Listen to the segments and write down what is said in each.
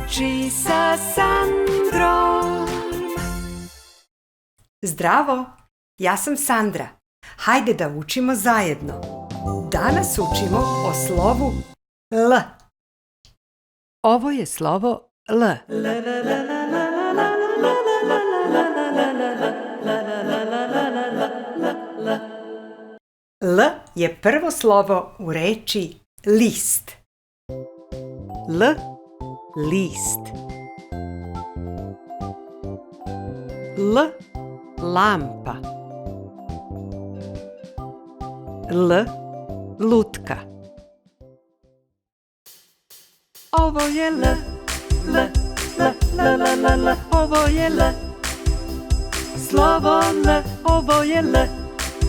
uči sa Sandrom. Zdravo, ja sam Sandra. Hajde da učimo zajedno. Danas učimo o slovu L. Ovo je slovo L. L je prvo slovo u reči list. L, list. L, lampa. L, lutka. Ovo je L, L, L, L, L, L, L. Ovo je L. Slovo L, ovo je L,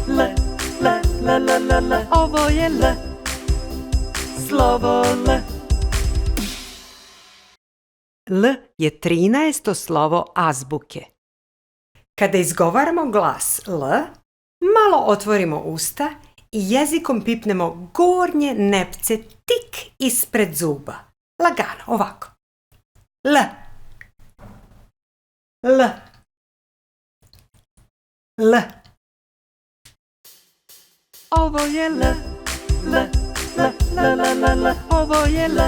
L, L, L, L, L, L. Ovo je L. Slovo L. L je 13. slovo azbuke. Kada izgovaramo glas L, malo otvorimo usta i jezikom pipnemo gornje nepce tik ispred zuba. Lagano, ovako. L. L. L. Ovo je L. L, L, L, L, L, L. Ovo je L.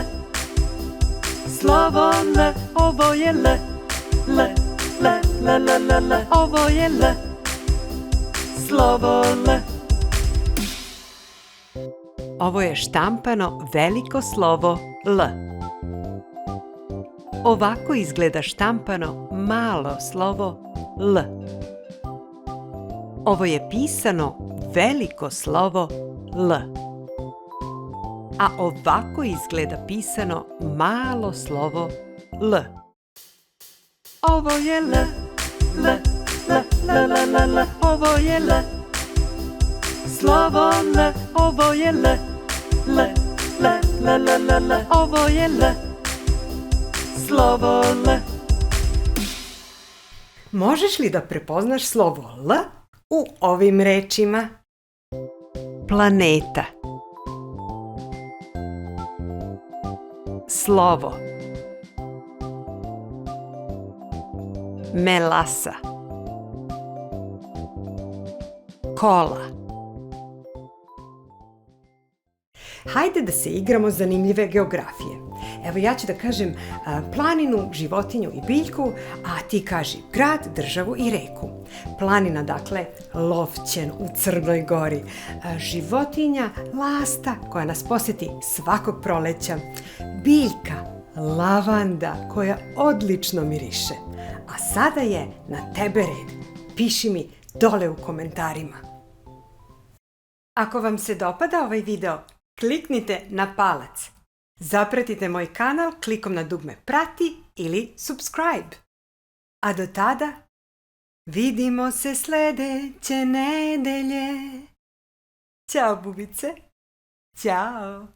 Slovo L. Ovo je L. L, L, L, L, L, L. Ovo je L. Slovo L. Ovo je štampano veliko slovo L. Ovako izgleda štampano malo slovo L. Ovo je pisano veliko slovo L. A ovako izgleda pisano malo slovo L. Ovo je L. L, L, L, L, L, L. Ovo je L. Slovo L. Ovo je L. L, L, L, L, L, L. Ovo je L. Slovo L. Možeš li da prepoznaš slovo L u ovim rečima? Planeta. Slovo. Melasa. Kola. Hajde da se igramo zanimljive geografije. Evo ja ću da kažem planinu, životinju i biljku, a ti kaži grad, državu i reku. Planina, dakle, Lovćen u Crnoj Gori. Životinja, lasta koja nas posjeti svakog proleća. Biljka, lavanda koja odlično miriše. A sada je na tebe red. Piši mi dole u komentarima. Ako vam se dopada ovaj video, kliknite na palac. Zapratite moj kanal klikom na dugme prati ili subscribe. A do tada, vidimo se sljedeće nedelje. Ćao bubice. Ćao.